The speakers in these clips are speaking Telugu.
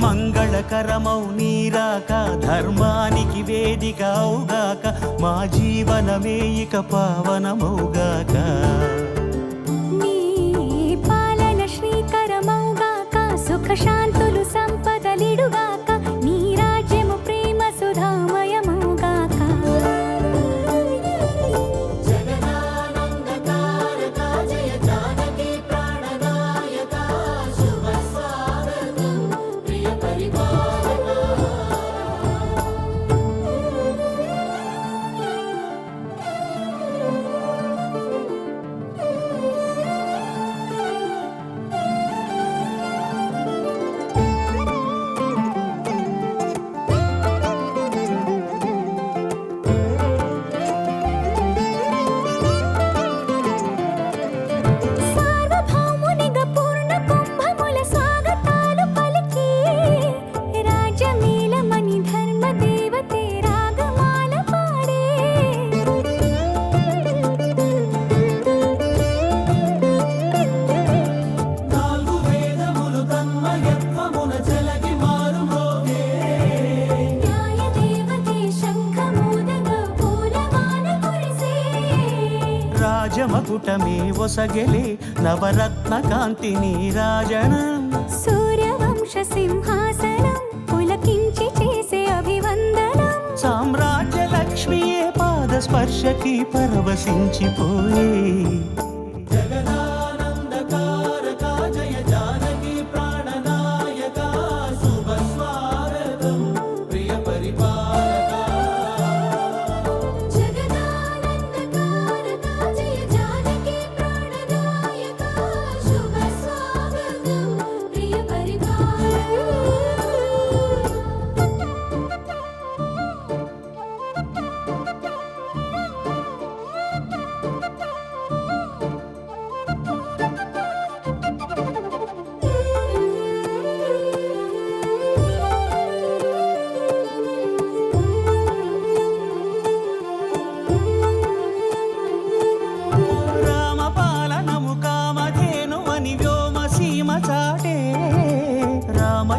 మంగళకరమౌ నీరాక ధర్మానికి వేదిక అవుగాక మా జీవనమే ఇక పావనమౌగాక నీ పాలన శ్రీకరమౌగాక సుఖ శాంతులు సంపదలిడుగాక నీ రాజ్యము ప్రేమ సుధామయమౌగాక రాజమకుటమే ఒసగెలే నవరత్న కాంతి నీరాజనం సూర్యవంశ సింహాసనం పులకించి చేసే అభివందనం సామ్రాజ్య లక్ష్మియే పాద స్పర్శకి పరవశించిపోయే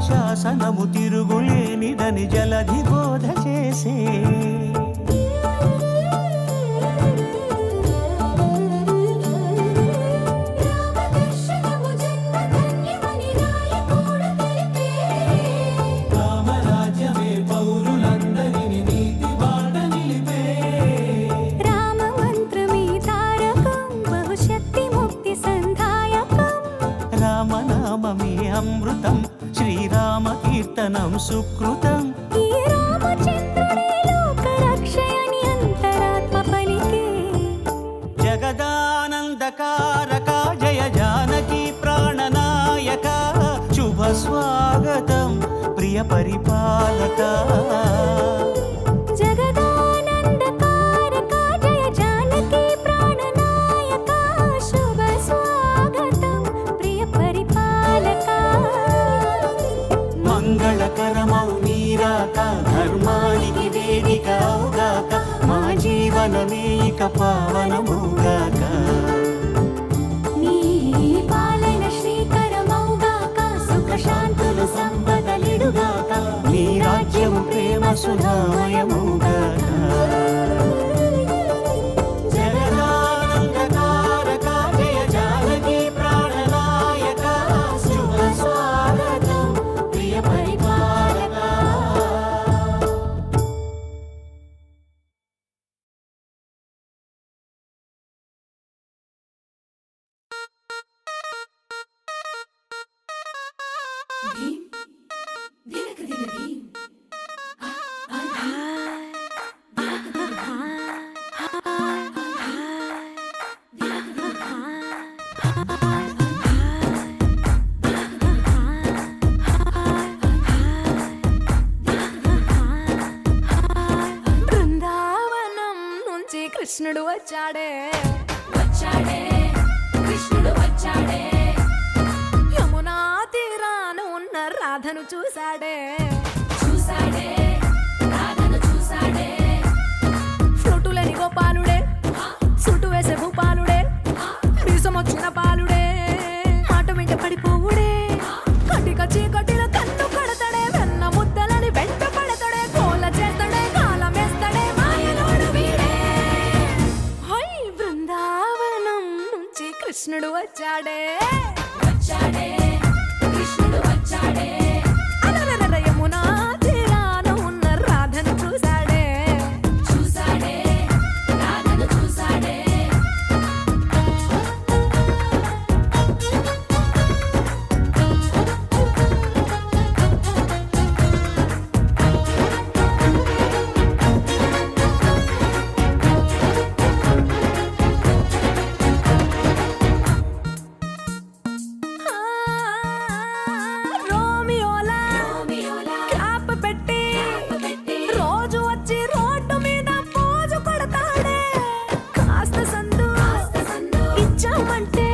శాసనము తిరుగులేనిదని జలధి బోధ చేసే రామరాజ్యమే పౌరులందరిని నీతి బాట నిలిపే రామ మంత్రమే తారకం బహుశక్తి ముక్తి సంధాయకం రామనామమే అమృతం శ్రీరామ కీర్తనం సుకృతం ఈ రామచంద్రుడే లోక రక్షయని అంతరాత్మ పలికే జగదానందకారక జయ జానకి ప్రాణనాయక శుభ స్వాగతం ప్రియ పరిపాలక మంగళకరమౌ నీరాక ధర్మానికి వేదిక అవుగాక మా జీవనమే ఇక పావనమౌగాక నీ పాలన శ్రీకరమౌగాక సుఖ శాంతులు సంపదలి సుధామయముగాక జగదానందకారక జయ జానకి ప్రాణనాయక శుభ స్వాగతం ప్రియ పరిపాలక బృందావనం నుంచి కృష్ణుడు వచ్చాడే కృష్ణుడు వచ్చాడే యమునా తీరాన ఉన్న రాధను చూశాడే రాధను చూసాడే ఫ్లూటులేని గోపాలుడే సుటు వేసే భూపాలుడే మీసమొచ్చిన పాలుడే మాట వెంట పడిపోవుడే కటిక చీకటిలో కన్ను కడతాడే వెన్న ముద్దలని వెంట పడతాడే కోల చేస్తాడే కాలం వేస్తాడే మాయలోడు వీడే హై బృందావనం నుంచి కృష్ణుడు వచ్చాడే కృష్ణుడు వచ్చాడే అలరర యమునా తీరాన ఉన్న రాధను చూశాడే రాధను చూసాడే ఆ, రోమియోలా క్యాప్ పెట్టి రోజు వచ్చి రోడ్డు మీద పోజు కొడతాడే కాస్త సందు ఇచ్చామంటే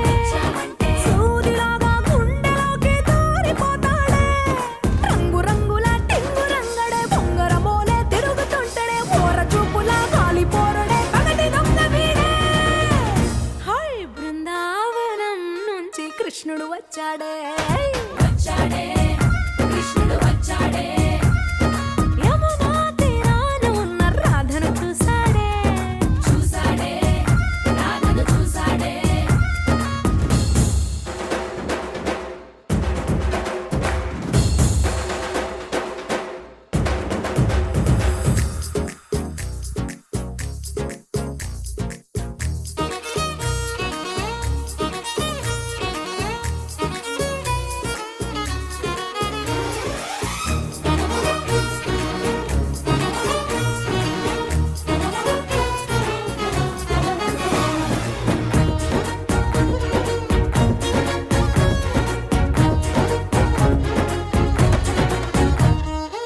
సూదిలాగా గుండెలోకి దూరిపోతాడే రంగు రంగుల టింగు రంగడే బొంగరమోలే తిరుగుతుంటాడే ఓర చూపులా కాలిపోరడే పగటి దొంగ వీడే హై బృందావనం నుంచి కృష్ణుడు వచ్చాడే కృష్ణుడు వచ్చాడే యమునా తీరాన ఉన్న రాధను చూశాడే రాధను చూసాడే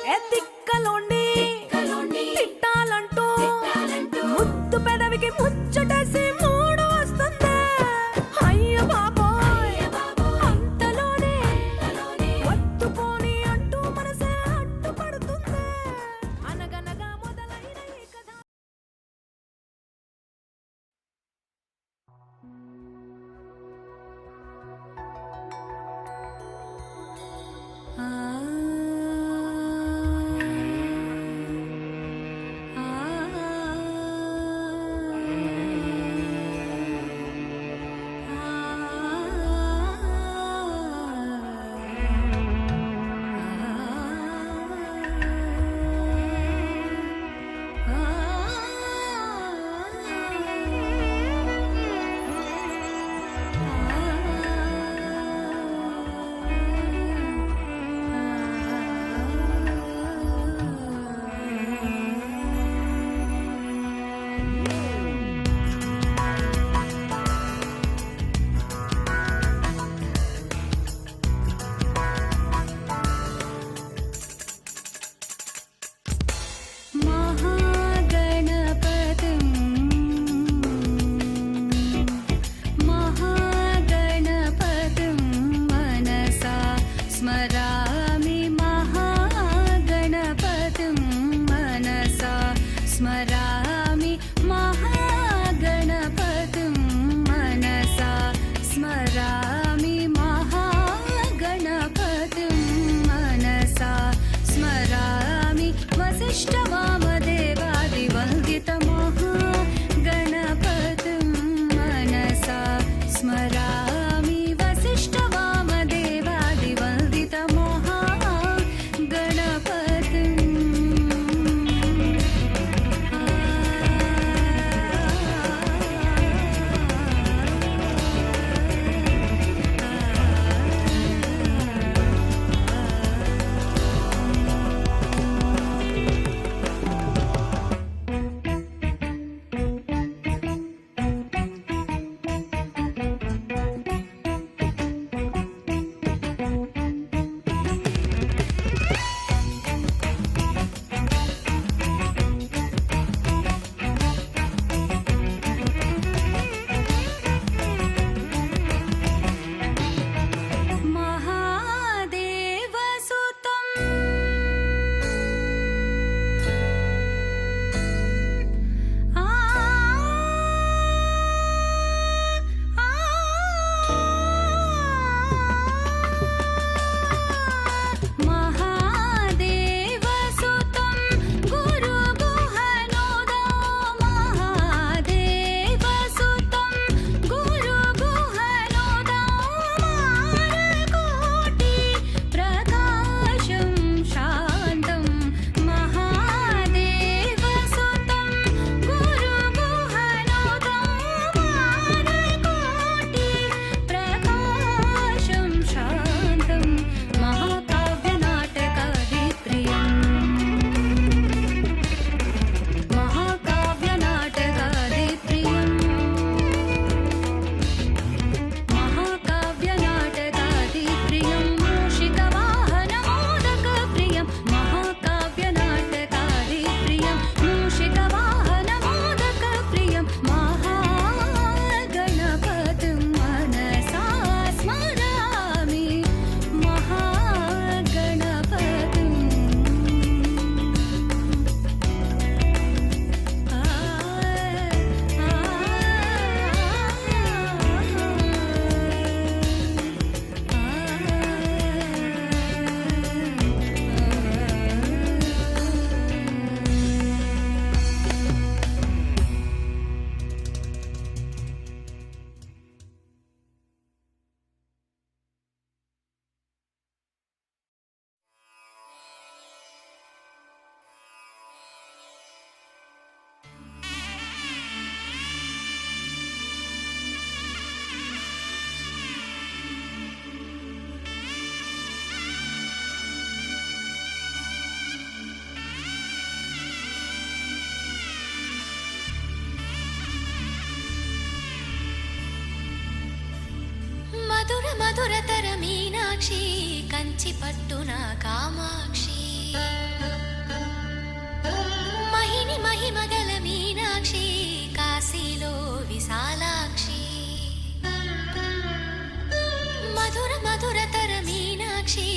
ఏ తిక్కలోండి తిట్టాలంటూ ముద్దు పెదవికి ముచ్చటేసి మూడు వస్తుంది అయ్య బాబోయ్ అంతలోనే వత్తుకోని అంటూ మనసే అడ్డుపడుతుంది అనగనగా మొదలైన ఈ కథ మధురతర మీనాక్షి కంచి పట్టున కామాక్షి మహిని మహిమగల మీనాక్షి కాశీలో విశాలాక్షి మధురతర మీనాక్షి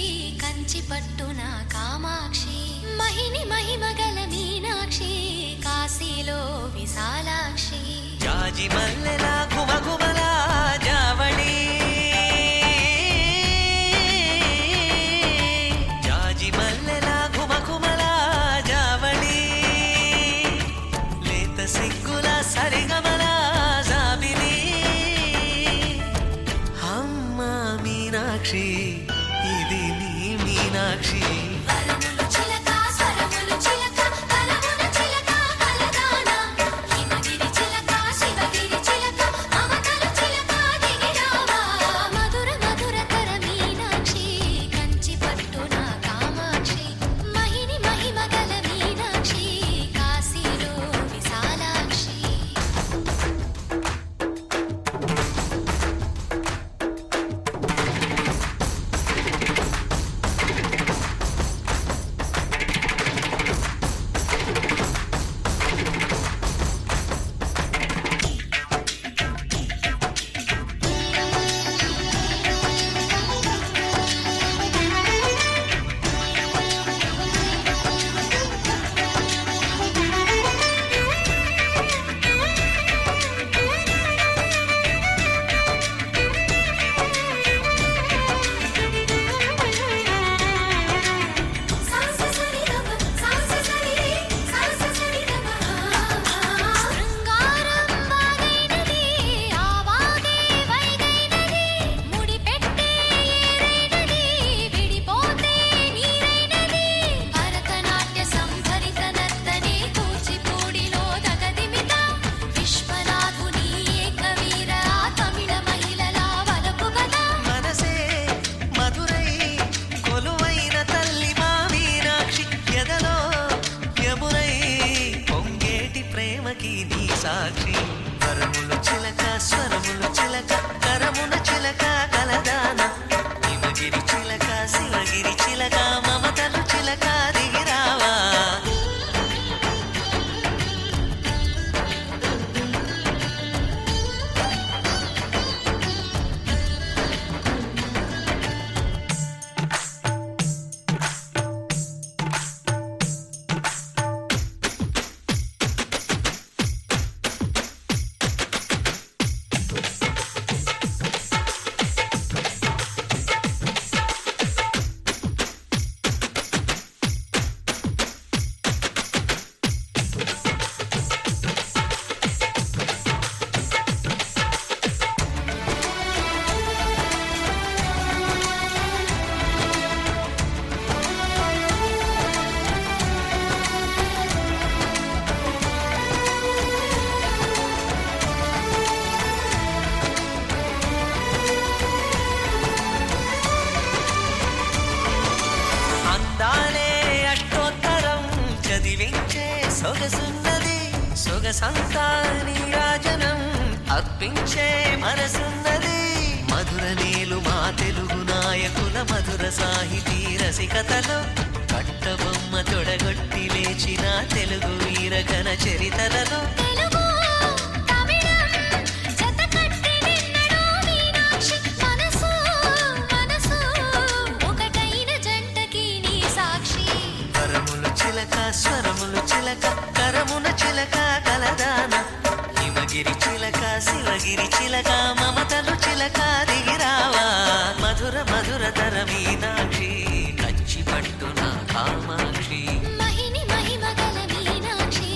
కంచి పట్టున కామాక్షి మహిని మహిమగల మీనాక్షి కాశీలో విశాలాక్షి జాజి మల్లెల గుమగుమల జావళి జాజి మల్లెల గుమగుమల జావళి లేత సిగ్గుల సరిగమల జాబిలి అమ్మ మీనాక్షి ఇది నీ మీనాక్షి వరములు చిలక స్వరములు చిలక కలమున చిలక కలదాన హిమగిరి చిలక శివగిరి చిలక మమతలు చిలక దిగిరావా మధురతర మీనాక్షి కంచి పట్టున కామాక్షి మహిని మహిమగల మీనాక్షి కాశీలో విశాలాక్షి శృంగారం వాగైనది ఆవాగే వైగైనది ముడిపెట్టే ఏరైనది విడిపోతే నీరైనది భరతనాట్య సంభరిత నర్తనే కూచిపూడిలో దగదిమిత విశ్వనాథుని ఏకవీర తమిళ మహిళల వలపు గద మనసే మధురై కొలువైన తల్లి మా మీనాక్షి ఎదలో యమునై పొంగేటి ప్రేమకి నీ సాక్షి వరములు చిలక స్వరములు చిలక కరమున చిలక కలదాన హిమగిరి చిలక శివగిరి చిలక మమతలు చిలక దిగిరావా అందాలే అష్టోత్తరం చదివించే సొగసున్నది సొగసంతా నీరాజనం అర్పించే మనసున్నది మధుర నీలు మా తెలుగు నాయకుల మధుర సాహితీ రసికతలో కట్టబొమ్మ తొడగొట్టి లేచిన తెలుగు వీరగణ చరితలలో తెలుగు తమిళం జతకట్టి నిన్నడో మీనాక్షి మనసు ఒకటైన జంటకి నీ సాక్షి వరములు చిలక స్వరములు చిలక కరమున చిలక కలదాన హిమగిరి చిలక శివగిరి చిలక మమతలు చిలక దిగిరావా మధురతర మీనాక్షి కంచి పట్టున కామాక్షి మహిని మహిమగల మీనాక్షి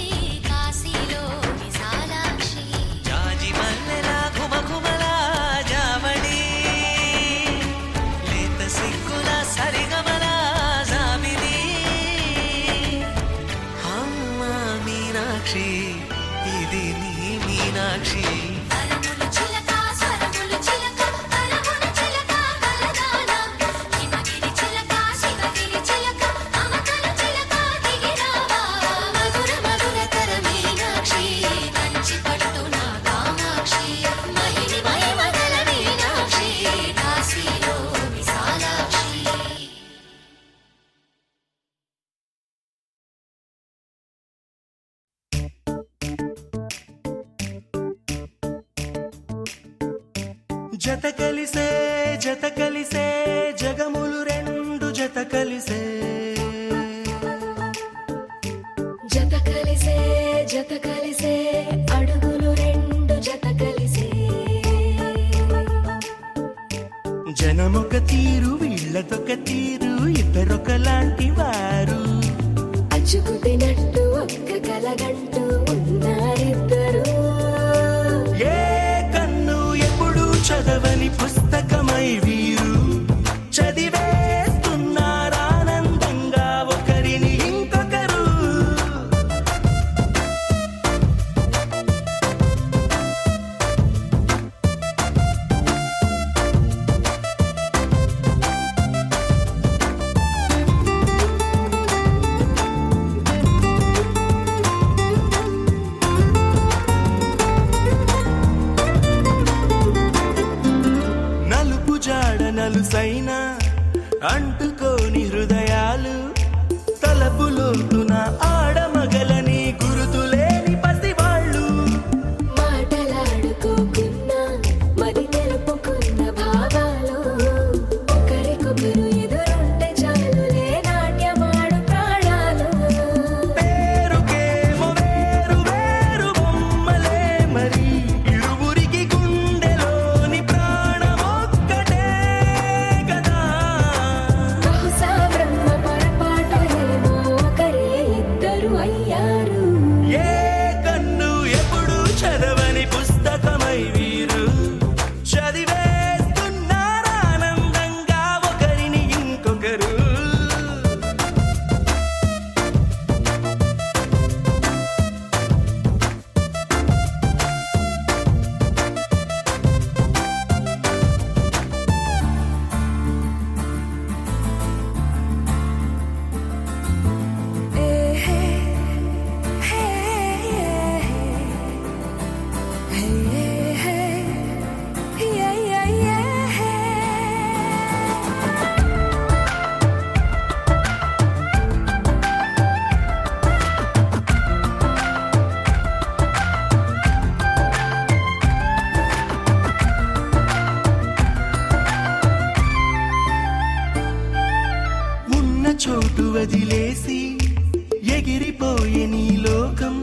కాశీలో విశాలాక్షి జాజి మల్లెల గుమగుమల జావళి లేత సిగ్గుల సరిగమల జాబిలి అమ్మ మీనాక్షి ఇది నీ మీనాక్షి వరములు చిలక స్వరములు చిలక కలమున చిలక కలదాన హిమగిరి చిలక శివగిరి చిలక జత కలిసే జగములు రెండు జత కలిసే జత కలిసే అడుగులు రెండు జత కలిసే జనమొక తీరు వీళ్ళదొక తీరు ఇద్దరొకలాంటి వారు అచ్చుకు తినట్టు ఒక్క కలగంటూ ఉన్నారిద్దరు ఏ కన్ను ఎప్పుడు చదవని పుస్తకమై వీరు చదివేస్తున్నారానందంగా ఒకరిని ఇంకొకరు నలుపు జాడ నలుసైన అంటుకోని హృదయాలు తలపులోతున ఆడమగలని గురుతులేని పసివాళ్ళు మాటలాడుకోకున్నా మరి తెలుపుకున్న భావాలు ఒకరికొకరు ఎదురుంటే చాలులే నాట్యమాడు ప్రాణాలు పేరుకేమో వేరు వేరు బొమ్మలే మరి ఇరువురికి గుండెలోని ప్రాణమొక్కటే కదా బహుశా బ్రహ్మ పొరపాటులేమో ఒకరే ఇద్దరు అయ్యారు ఏ కన్ను ఎప్పుడు చదవని పుస్తకమై వీరు చదివేస్తున్నారానందంగా ఒకరిని ఇంకొకరు ఉన్న చోటు వదిలేసి ఎగిరిపోయే నీ లోకం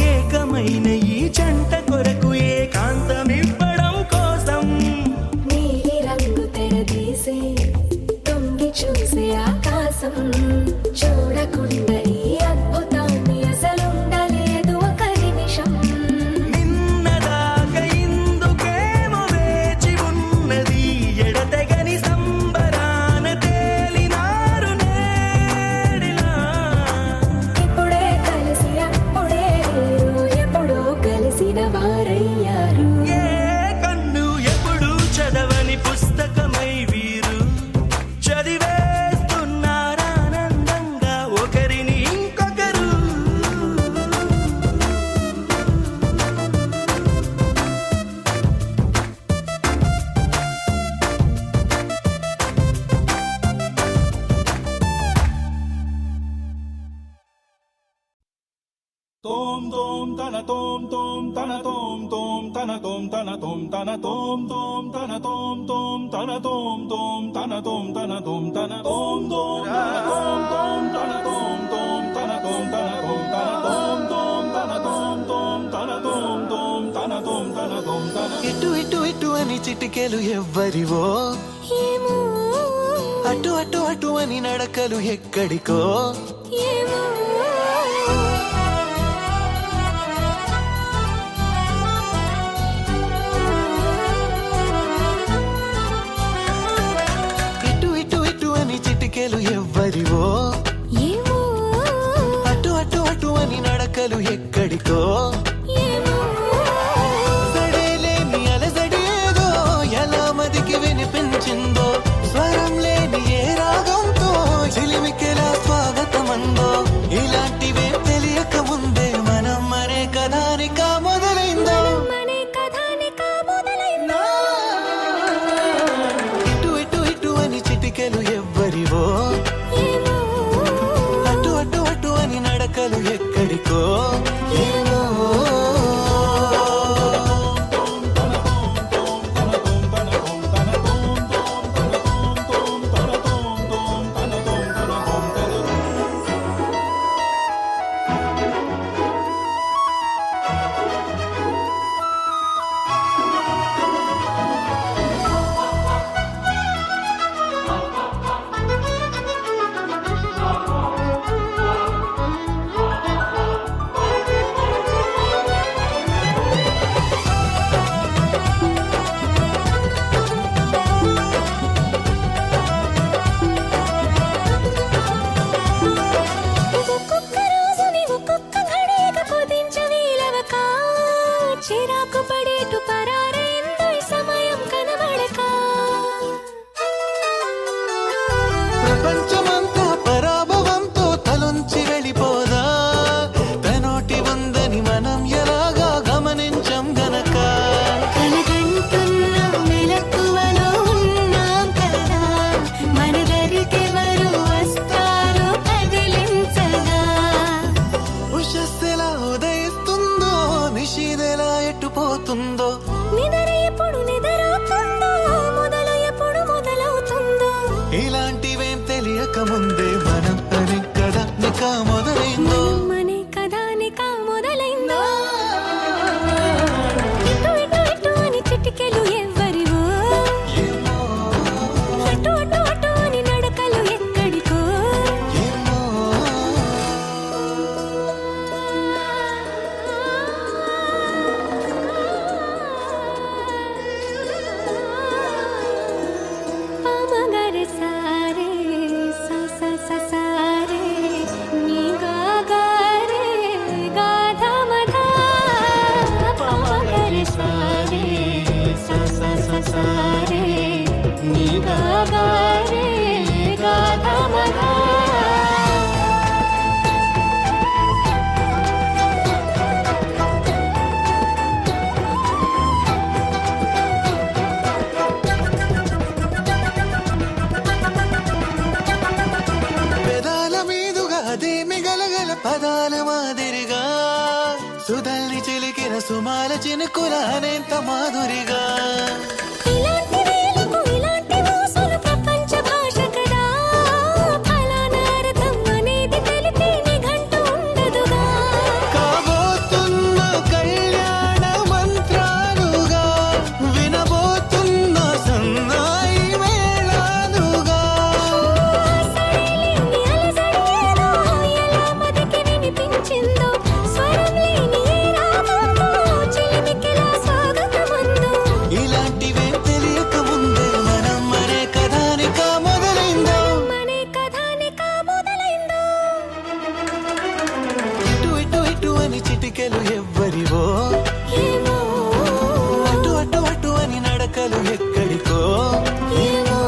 ఏకమైన ఈ జంట కొరకు ఏకాంతమివ్వడం కోసం నీలి రంగు తెరదీసే తొంగి చూసే ఆకాశం చూడకుండా ఈ అద్భుతాన్ని అసలుండలేదు ఒక నిమిషం నిన్నదాకా ఇందుకేమో వేచి ఉన్నది ఎడతెగని సంబరాన తేలినారు నేడిలా ఇప్పుడే కలిసి అప్పుడే వీరు ఎప్పుడో కలిసిన వారయ్యారు ఏ కన్ను ఎప్పుడు చదవని పుస్తకమై వీరు చదివేస్తున్నారానందంగా ఒకరిని ఇంకొకరు Tom tom tana tom tom tana tom tom tana tom tana tom tana tom tom tana tom tom tana tom tom tana tom tana tom tana tom tom tana tom tom tana tom tom tana tom tana tom tana tom tom tana tom tom tana tom tom tana tom tana tom tana ఇటు ఇటు ఇటు అని చిటికెలు ఎవ్వరివో ఏమో అటు అటు అటు అని నడకలు ఎక్కడికో ఏమో ఇటు ఇటు ఇటు అని చిటికెలు ఎవ్వరివో ఏమో అటు అటు అటు అని నడకలు ఎక్కడికో ఏమో సడేలేని అలజడి ఏదో ఎలా మదికి వినిపించిందో స్వరం లేని ఏ రాగంతో చిలిమికెలా స్వాగతమందో ఇలాంటివే తెలియక ముందే మనం మరే కథానిక మొదలైందో మనే కథానిక మొదలైందో ఇటు ఇటు ఇటు అని చిటికెలు ఎవ్వరివో ఏమో అటు అటు అటు అని నడకలు ఎక్కడికో ఏమో tom tana tom tom tana tom తెలియక ముందే మనం అనే కదా నికా మొదలైందో మనే కథానికా మొదలైందో ఇటు ఇటు ఇటు అని చిటికెలు ఎవ్వరివో ఏమో అటు అటు అటు అని నడకలు ఎక్కడికో ఏమో పామగరి సారే సా సా సా సారే నీ గా గా రే గా ధ మ ధ పామగరి సారే సా సా సా సారే నీ గా గా రే గా ధ మ ధ పెదాల మీదుగా అదేమి గలగల పదాల మాదిరిగా సుధల్ని చిలికిన సుమాల చినుకుల అనేంత మాధురిగా ఇలాంటి వేలకు ఇలాంటి మోసులు ప్రపంచ భాష కదా ఫలానా అర్థం అనేది తెలిపే నిఘంటు ఉండదుగా కాబోతున్న కళ్యాణ మంత్రాలుగా వినబోతున్న సన్నాయి మేళాలుగా సరేలేని అలజడేదో ఎలా మదికి వినిపించిందో స్వరం లేని ఏ రాగంతో చిలిమికిలా స్వాగతమందో ఇలాంటివే తెలియక ముందే మనం మరే కథానికా మొదలైందో మనే కథానికా మొదలైందో ఇటు ఇటు ఇటు అని చిటికెలు ఎవ్వరివో ఏమో అటు అటు అటు అని నడకలు ఎక్కడికో ఏమో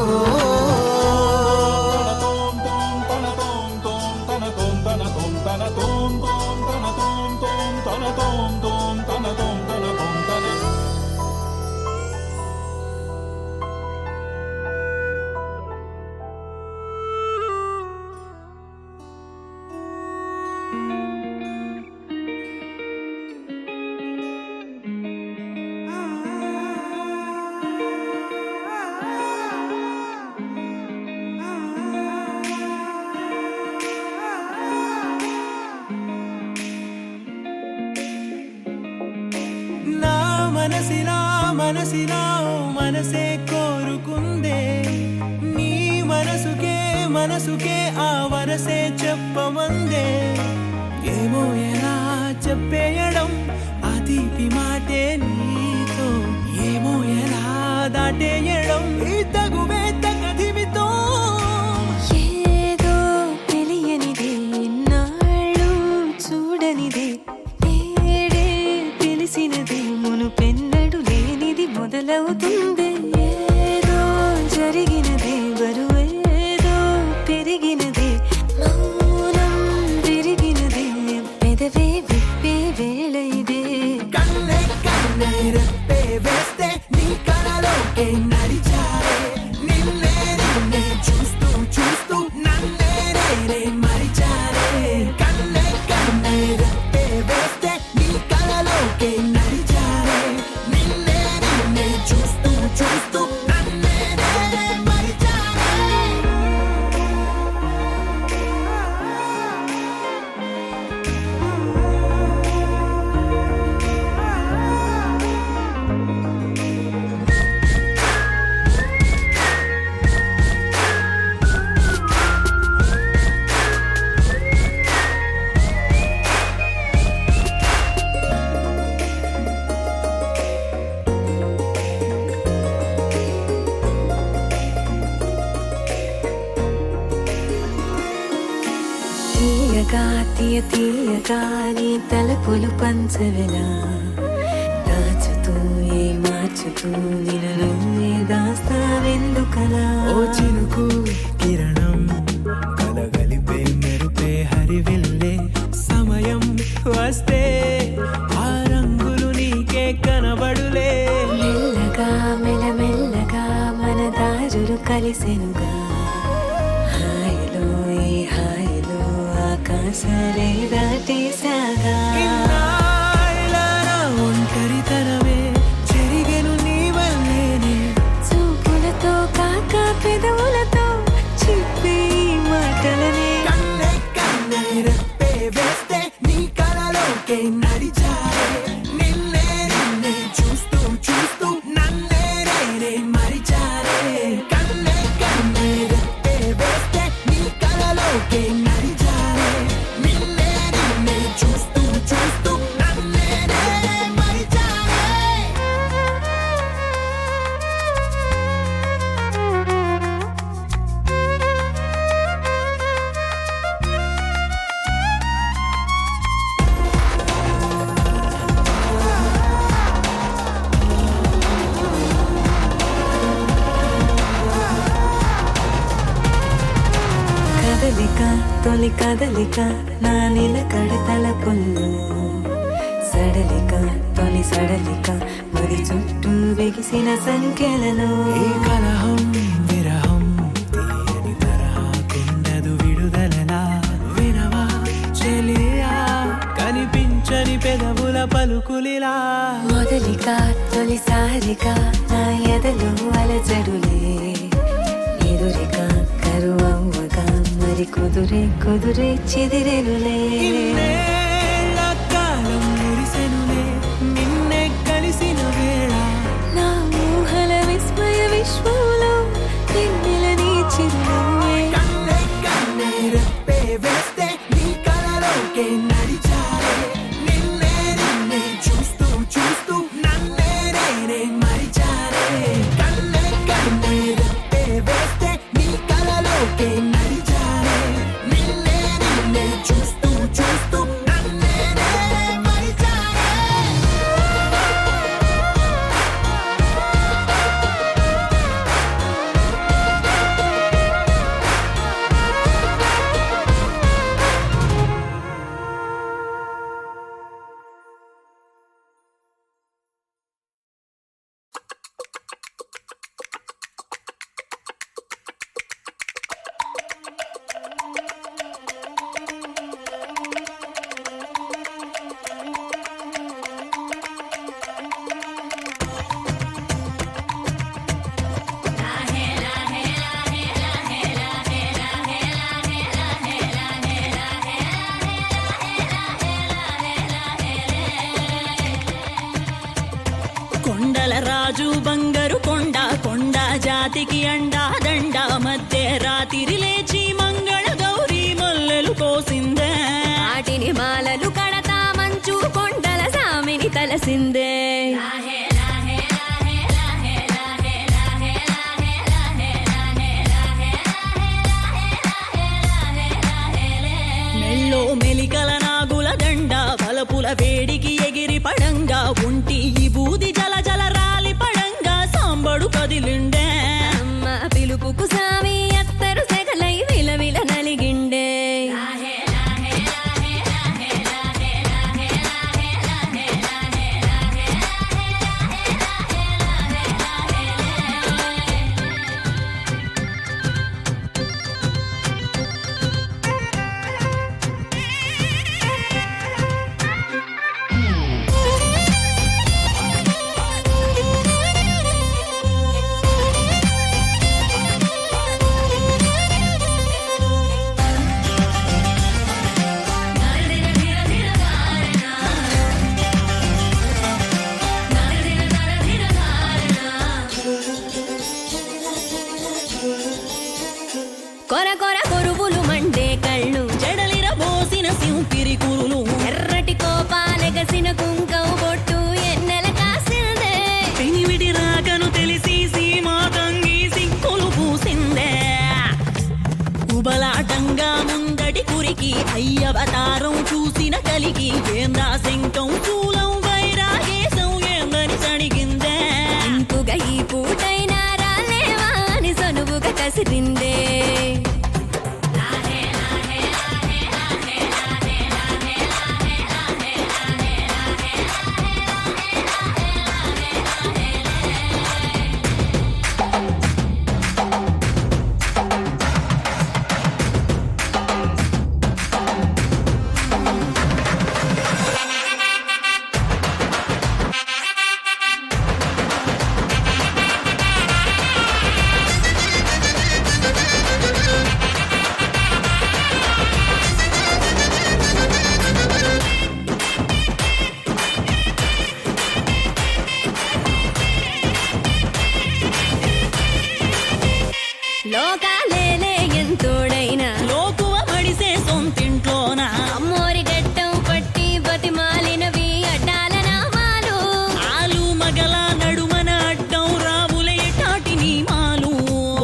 నా మనసిలా మనసిలా మనసే కోరుకుందే నీ మనసుకే ఆ వరసే చెప్పమందే ఏమో ఎలా చెప్పేయడం ఆ తీపి మాటే నీతో ఏమో ఎలా దాటేయడం ఈ తగువే తగదిమితో ఏదో తెలియనిదే నాళ్ళు చూడనిదే ఏడే తెలిసినదే మునుపెన్నడు లేనిది మొదలవుతుంది ఏదో జరిగినదే బరువేదో పెరిగినదే మౌనం విరిగినదే పెదవే విప్పే వేళ ఇదే కన్నే కన్నే రెప్పే వేస్తే నీ కలలోకే నడిచారే నిన్నే నిన్నే చూస్తూ చూస్తూ నన్నే నేనే మరిచారే కన్నే కన్నే రెప్పే వేస్తే నీ కలలోకే నడిచారే నిన్నే నిన్నే చూస్తూ చూస్తూ నన్నే నేనే మరిచారే తీయగా తీయగా నీ తలపులు పంచవెలా దాచుతూ ఏ మార్చుతూ నిన్ను నువ్వే దాస్తావెందుకలా ఓ చినుకు కిరణం కలగలిపే మెరుపే హరివిల్లే సమయం వస్తే ఆ రంగులు నీకే కనబడులే మెల్లగా మెల్లమెల్లగా మన దారులు కలిసెనుగా హాయిలో ఈ హాయిలో ఆకాశాలే దాటేసాగా ఇన్నాళ్ళ నా ఒంటరితనమే చెరిగెను నీ వల్లేనే చూపులతో కాక పెదవులతో చెప్పే ఈ మొదలిక తొలి కదలిక నా నిలకడ తలపుల్లో సడలిక తొలి సడలిక మరి చుట్టూ వెగిసిన సంఖ్యలలో ఏ కలహం విరహం తీయని తరహాకుండదు విడుదలనా వినవా చెలియా కనిపించని పెదవుల పలుకులిలా మొదలిక తొలిసారిక నా ఎదలో అలజడులే ఎదురిక కరువవ్వగా మరి కుదురే కుదురే చెదిరెనులే ఇన్నేళ్ల కాలం మురిసెనులే నిన్నే కలిసిన వేళ నా ఊహల విస్మయ విశ్వంలో వెన్నెల నీ చిరునవ్వే కన్నే కన్నే రెప్పే వేస్తే నీ కలలోకే నడిచారే నిన్నే నిన్నే చూస్తూ చూస్తూ నన్నే నేనే మరిచారే కన్నే కన్నే రెప్పే వేస్తే నీ కలలోకే నడిచారే నిన్నే నిన్నే చూస్తూ చూస్తూ నన్నే నేనే మరిచారే కొండల రాజు బంగారు కొండ కొండ జాతికి అండా దండ మధ్య రాత్రి లేచి మంగళ గౌరీ మల్లెలు కోసిందే వాటిని మాలలు కడతా మంచు కొండల సామిని తలసిందే మెళ్ళో మెలికల నాగుల దండ బలపుల వేడికి ఎగిరి పడంగా ఒంటి ఈ బూది జల జల రాలి పడంగా సాంబడు కదిలిండే అమ్మ పిలుపుకు సామి అత్తరు సెగలై విలవిల నలిగిండే కొర కొర కొరువులు మండే కళ్ళు జడలిర బోసిన సింపిరి కురులు ఎర్రటి కోపాలెగసిన కుంకం బొట్టు ఎన్నెల కాసిందే పెనివిడి రాకను తెలిసి సీమా తంగి సిక్కులు పూసిందే ఉబలాటంగా ముందటి కురికి అయ్యవతారం చూసిన కలిగి ఏందా శంకం శూలం వైరాగేశం ఏందని సణిగిందే ఇంపుగా ఈ పూటైనా రాలేవా అని సనువుగా కసిరిందే లోకాలేలే ఎంతోడైనా లోకువ మడిసే సొంతింట్లోన అమ్మోరి గట్టం పట్టి బతిమాలినవి అడ్డాల నామాలు ఆలు మగల నడుమన అడ్డం రావుల ఎటాటి నీమాలు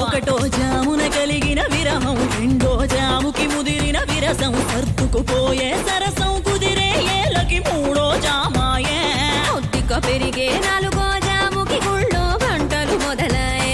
ఒకటో జామున కలిగిన విరహం రెండో జాముకి ముదిరిన విరసం సర్దుకుపోయే సరసం కుదిరే ఏలకి మూడో జామాయే ఒత్తిక పెరిగే నాలుగో జాముకి గుళ్ళో గంటలు మొదలయ్యే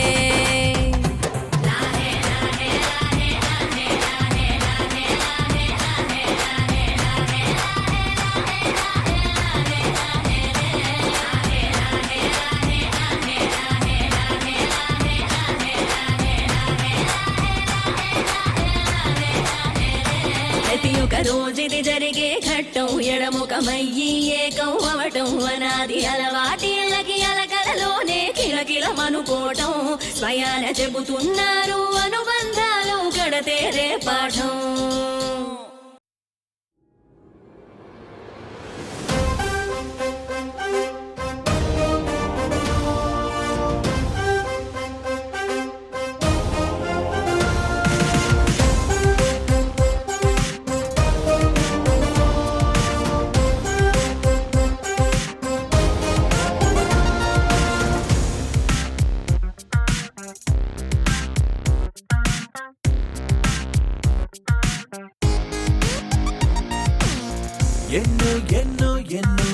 ఒక రోజుది జరిగే ఘట్టం ఎడముఖమయ్యి ఏకం అవటం అనాది అలవాటిళ్ళకి అలకలలోనే కిలకిలమనుకోవటం స్వయాన చెబుతున్నారు అనుబంధాలు కడతేరే పాఠం. ఎన్నో ఎన్నో ఎన్నో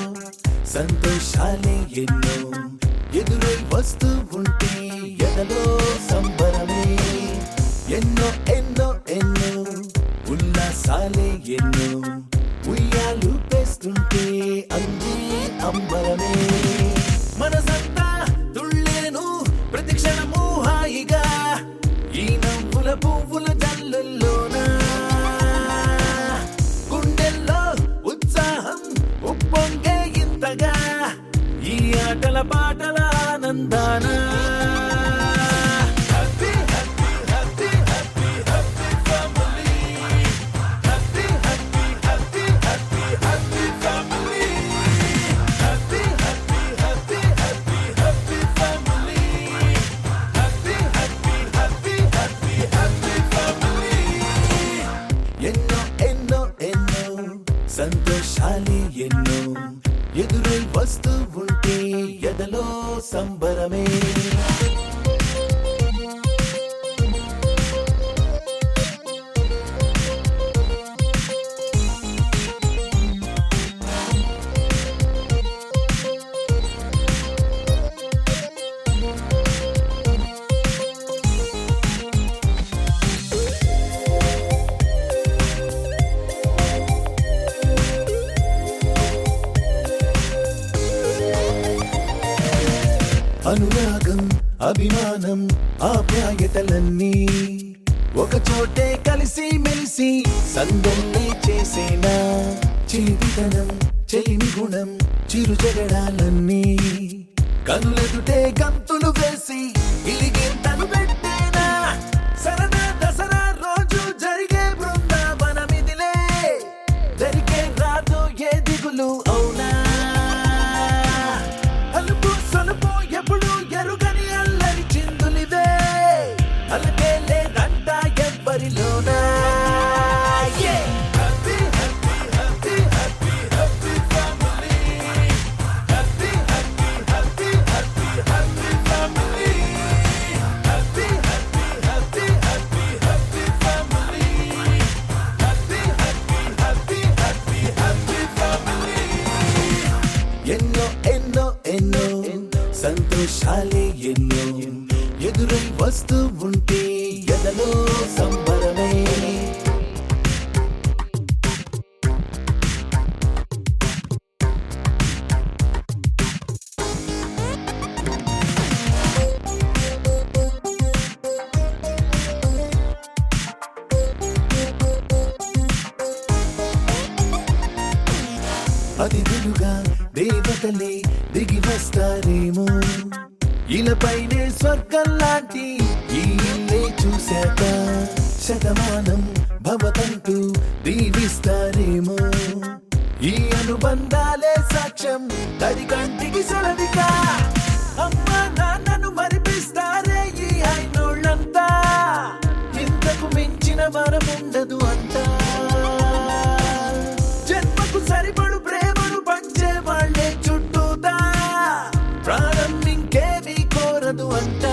సంతోషాలే ఎన్నో ఎదురై వస్తూ ఉంటే ఎదలో సంబరమే. ఎన్నో ఎన్నో ఎన్నో ఉల్లాసాలే ఎన్నో ఉయ్యాలు పేస్తుంటే అందే అంబరమే. మనసంతా తుళ్ళేను ప్రతి క్షణము హాయిగా ఈ నవ్వుల పువ్వుల జల్లుల్లోనా గుండెల్లో ఉత్సాహం ఉప్పొంగే ఇంతగా ఈ ఆటల పాటల ఆనందాన. Happy, happy, happy, happy, happy family. Happy, happy, happy, happy, happy family. Happy, happy, happy, happy, happy family. Happy, happy, happy, happy, happy family. ఎన్నో ఎన్నో ఎన్నో సంతోషాలే ఎన్నో ఎదురై వస్తూ ఉంటే ఎదలో సంబరమే. అనురాగం అభిమానం ఆప్యాయతలన్నీ ఒక చోటే కలిసి మెలిసి సందల్లే చేసేనా చిలిపితనం చెలిమి గుణం చిరు జగడాలన్నీ కనులెదుటే గంతులు వేసి ఇలిగింతలు పెట్టేనా. సరదా దసరా రోజు జరిగే బృందావనమిదిలే జరిగే రాదు ఏ దిగులు అవునా. అలుపు సొలుపు ఎప్పుడు ఎరుగని అల్లరి చిందులివే అలకే లేదంట ఎవ్వరిలోనా. Happy, happy, happy, happy, happy family. Happy, happy, happy, happy, happy family. Happy, happy, happy, happy, happy family. Happy, happy, happy, happy, happy family. ఎన్నో ఎన్నో ఎన్నో సంతోషాలే ఎన్నో ఎదురై వస్తూ ఉంటే ఎదలో సంబరమే. అతిథులుగా దేవతలే దిగి వస్తారేమో ఇలపైనే స్వర్గం లాంటి ఈ ఇల్లే చూశాక శతమానం భవతంటూ దీవిస్తారేమో. ఈ అనుబంధాలే సాక్ష్యం తడి కంటికి సెలవిగా అమ్మ నాన్నను మరిపిస్తారే ఈ అయినోళ్ళంతా. ఇంతకు మించిన వరముండదు అంతా. జన్మకు సరిపడు ప్రేమను పంచే వాళ్ళే చుట్టూతా ప్రాణం ఇంకేమీ కోరదు అంట.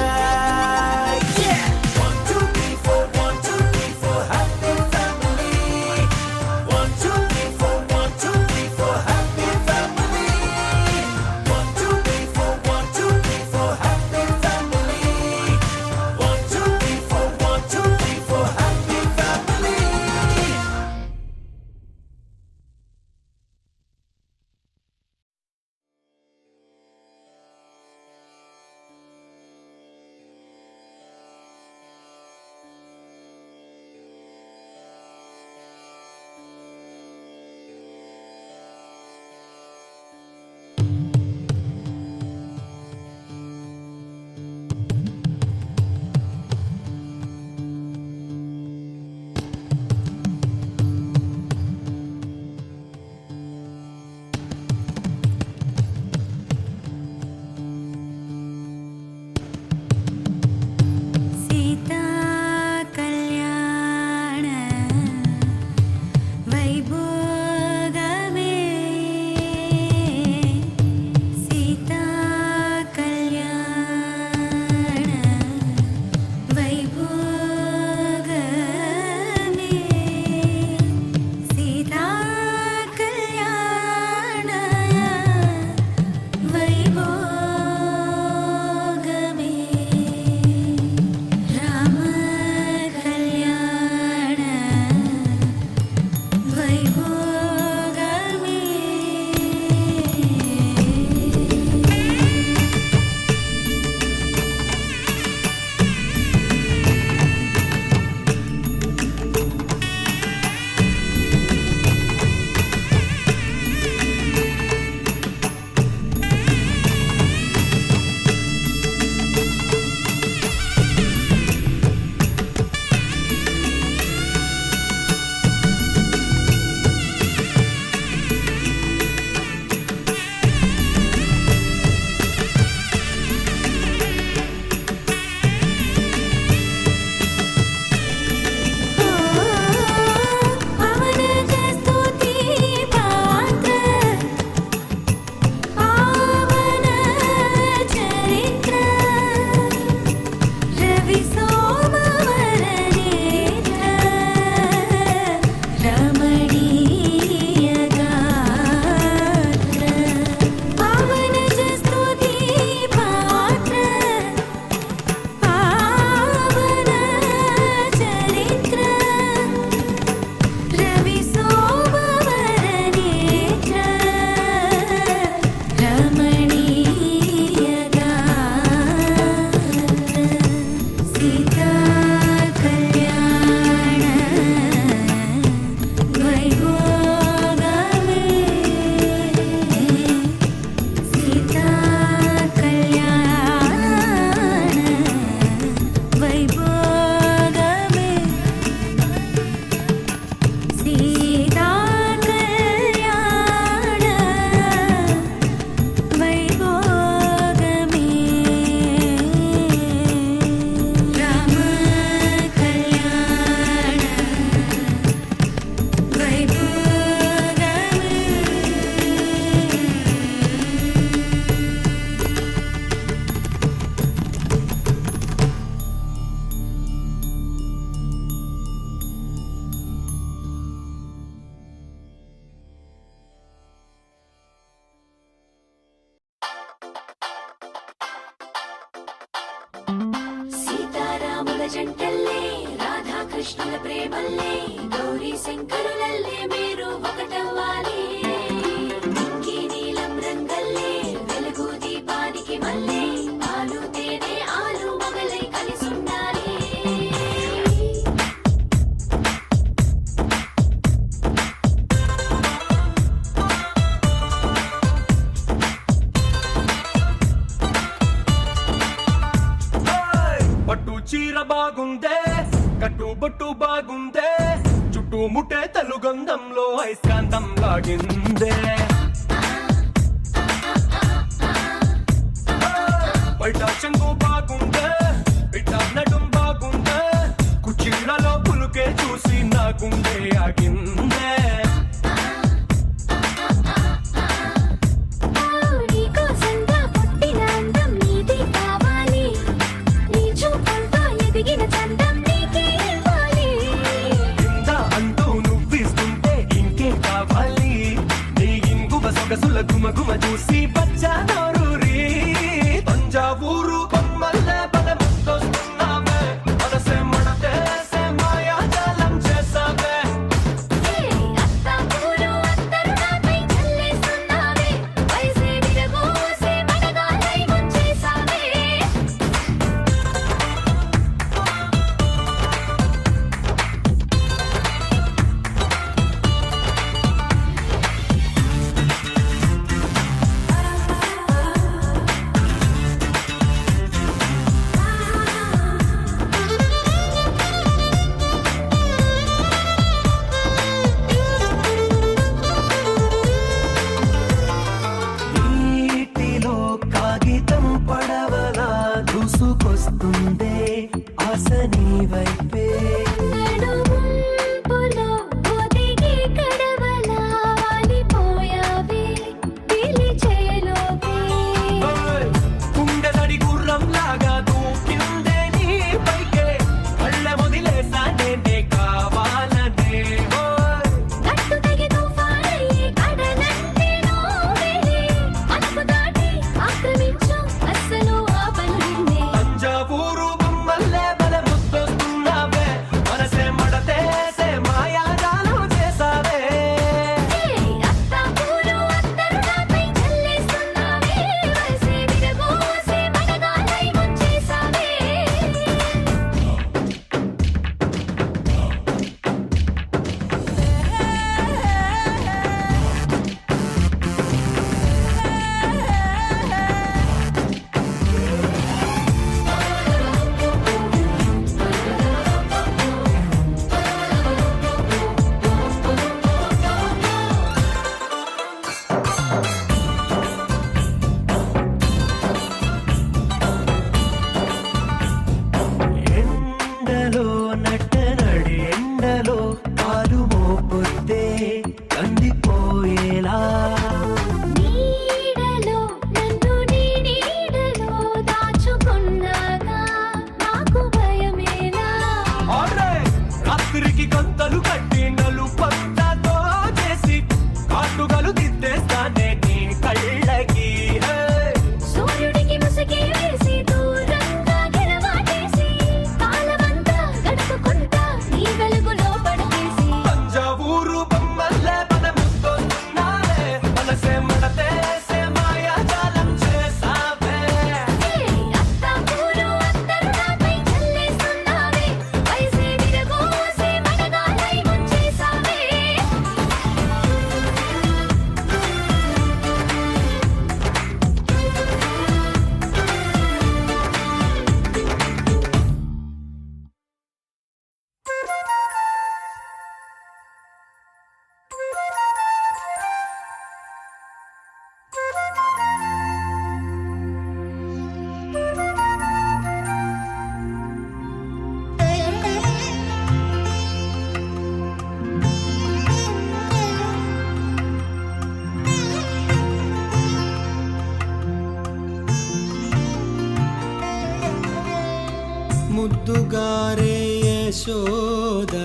జంటల్లే రాధాకృష్ణుల ప్రేమల్లే గౌరీ శంకరులల్లే మీరు ఒకటవ్వాలి ఇంకీ నీలం రంగల్లే వెలుగు దీపానికి మల్లే పాలు తేనె ఆలు మగలై కలిసుండాలి పట్టు చీర బాగుందే కట్టుబొట్టు బాగుందే చుట్టూ ముట్టే తెలుగంధంలో ఐస్కాంతం లాగిందే బయట చెంగు బాగుందే బిడ్డ నడుం బాగుందే కుర్చీలలో పులుకే చూసి నా గుండె ఆగిందే నీకోసంగా పుట్టిన అందం నీది కావాలి నీ చూపులతో ఎదిగిన చందం నీకే ఇవ్వాలి ఇంత అంటూ నువ్విస్తుంటే ఇంకే కావాలి నీ ఇంగువ సొగసుల గుమగుమ చూసి బచ్చా నోరూరి తంజావూరు బొమ్మల్లే బలముకొస్తున్నావే మనసే మడతేసే మాయాజాలం చేసావే అత్తాపూరు అత్తరు నాపై చల్లేస్తున్నావే వయసే విరగోసే మడగాలై ముంచేసావే నీటిలో కాగితం పడవలా దూసుకొస్తుందే ఆశ నీ వైపే నడుముంపులో ఒదిగి కడవలా వాలిపోయావే పిలిచేలోపే గుండెదడి గుర్రం లాగా దూకిందే నీ పైకే కళ్ళ వదిలేసానే నే కావాలనే గట్టు తెగి తుఫానయ్యి కడలంటే నోవేలే అదుపు దాటి ఆక్రమించు అస్సలు ఆపను నిన్నే తంజావూరు బొమ్మల్లే బలముకొస్తున్నావే మనసే మడతేసే మాయాజాలం చేసావే అత్తాపూరు అత్తరు నాపై చల్లేస్తున్నావే వయసే విరగోసే మడగాలై ముంచేసావే ఎండలో నట్టనడి ఎండలో పాలు మోపొద్దే కందిపోయేలా నీడలో నన్ను నీ నీడలో దాచుకున్నాగా నాకు భయమేలా రాత్రికి గంతలు కట్టి నలుపంతతో చేసి కాటుగలు దిద్దేస్తానే నీ కళ్ళకి సూర్యుడికి ముసుగే వేసి దూరంగా గెలవాటేసి కాలమంతా గడుపుకుంటా నీ వెలుగులో పడకేసి తంజావూరు బొమ్మల్లే బలముకొస్తున్నావే మనసే మడతేసే మాయాజాలం చేసావే అత్తాపూరు అత్తరు నాపై చల్లేస్తున్నావే వయసే విరగోసే మడగాలై ముంచేసావే ముద్దుగారే యశోద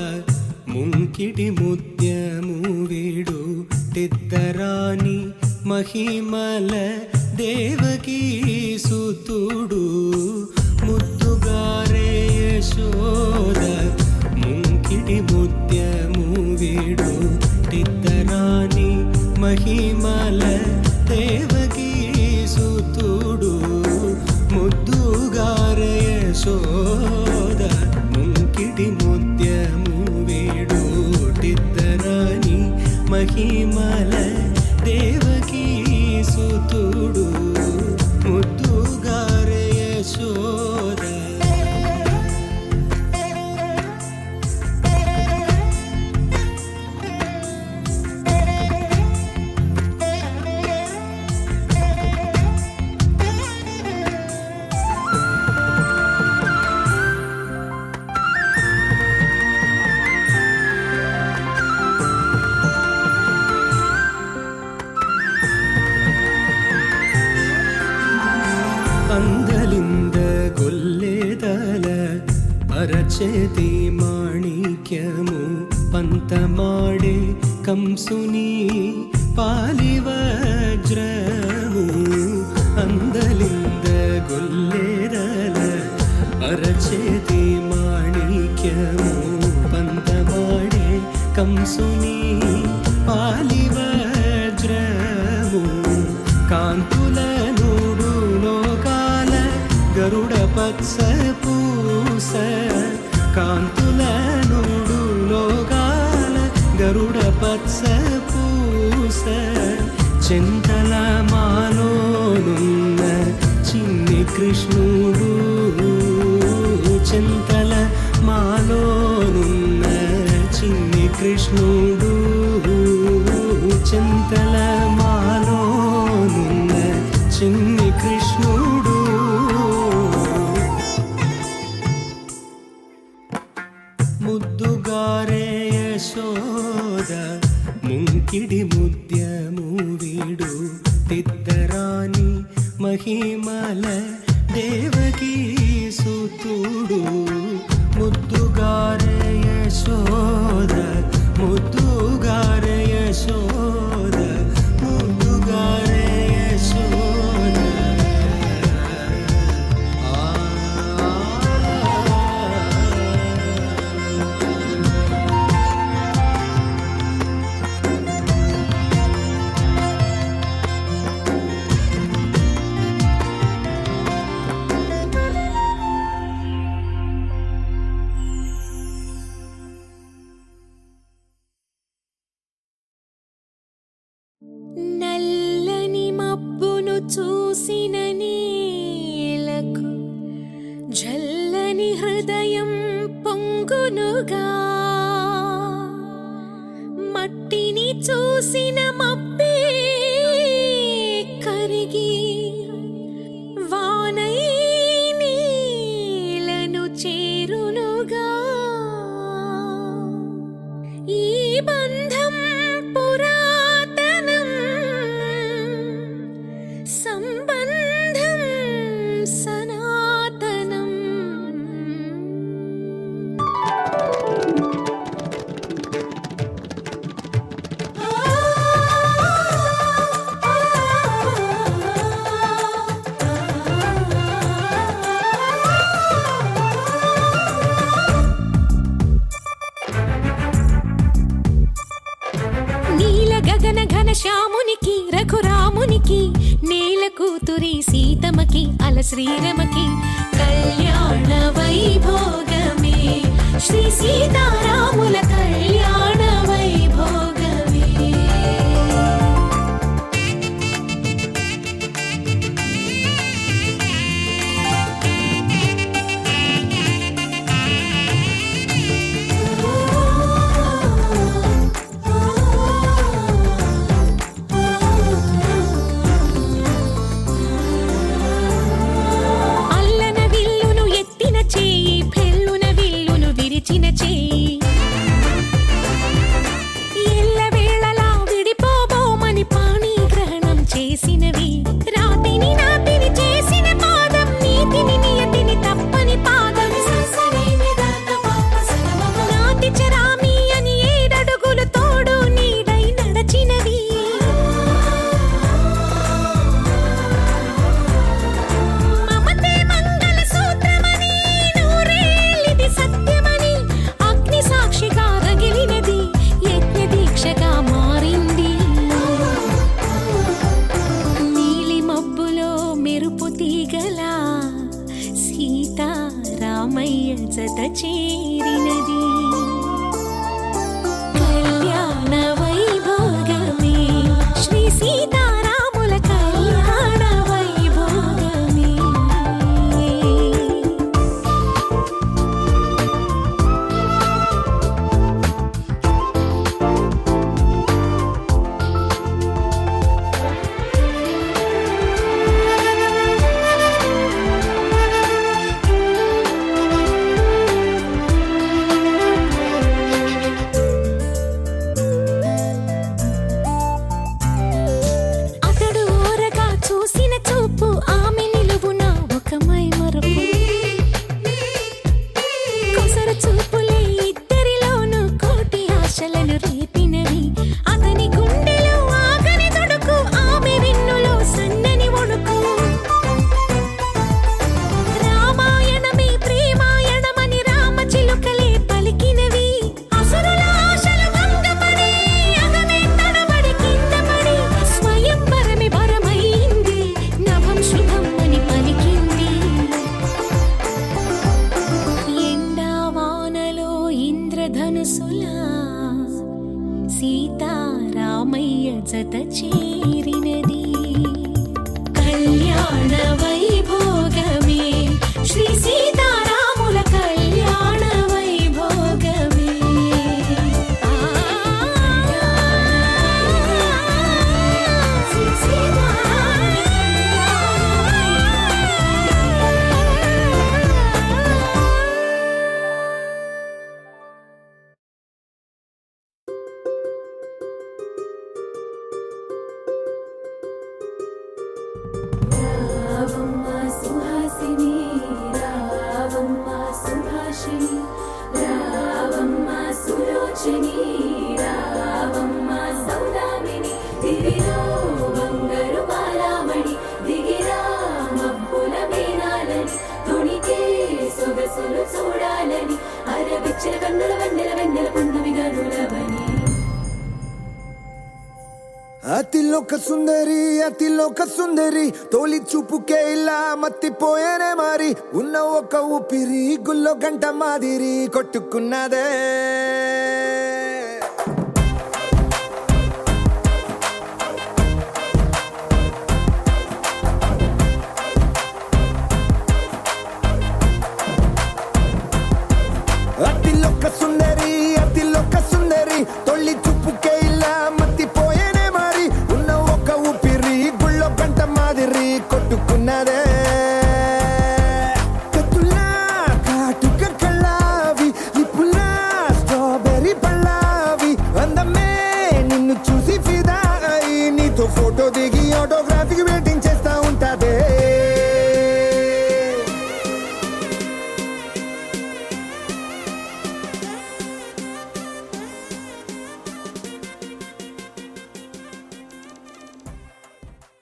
ముంకిటి ముత్యము వీడు తెద్దరాని మహిమల దేవకీ సుతుడు ముద్దుగారే యశోద యశోద ముంకిటి ముత్యము వీడు తిద్దరాని మహిమల దేవకీ సుతుడు ముద్దుగార యశోద ముంకిటి ముత్యము వీడు తిద్దరాని మహిమల దేవకీ సుతుడు ముద్దుగార యశోద అందలింದ గొల్లెదల అరచేతి మాణిక్యము పంతమాడే కంసుని పాలి వజ్రము అందలింద గొల్లెదల అరచేతి మాణిక్యము పంతమాడే కంసుని పాలి వజ్రము కాంతుల గరుడ పత్స పూస కాంతుల నుడు లోగాల గరుడ పత్స పూస చింతల మాలోనున్న చిన్ని కృష్ణుడు చింతల మాలోనున్న చిన్ని కృష్ణుడు చింతల మాలోనున్న చిన్ని కృష్ణుడు ముద్దుగారే యశోద ముంకిడి ముద్యము వీడు తిద్దరాని మహిమల దేవకీ సుతుడు ముద్దుగారే యశోద ముద్దుగారే యశోద ముద్దుగారే యశోద నల్లని మబ్బును చూసిన నీలకు జల్లని హృదయం పొంగునుగా మట్టిని చూసిన మబ్బే కరిగి వానై నీలను చేరునుగా ఈ బంధం పురాతనం సంబంధం సనాతనం నీల గగన ఘన శ్యామునికి రఘురామునికి నేల కూతురి సీతమ్మకి అల శ్రీరమకి కళ్యాణ వైభోగమే శ్రీ సీతారాముల కళ్యాణ వైభోగమే అల్లన విల్లును ఎత్తిన చేయి పెళ్ళున విల్లును విరిచిన చేయి సీతారామయ్య జత చేరినది కళ్యాణ వైభోగమే శ్రీ సీతారాముల కళ్యాణ వైభోగమే రావమ్మ సుహాసిని రావమ్మ సుభాషిణి రావమ్మ సులోచని రావమ్మ సౌదామిని దివిలో బంగారు బాలామణి దిగిరా మబ్బుల మేనాలని తుణికే సొగసులు చూడాలని అరవిచ్చల కన్నుల వెన్నెల వెన్నెల పున్నమి గనులవని అతిలోక సుందరి తోలి చూపుకే ఇలా మత్తిపోయేనే మారి ఉన్న ఒక ఊపిరి గుల్లో గంట మాదిరి కొట్టుకున్నదే అతిలోక సుందరి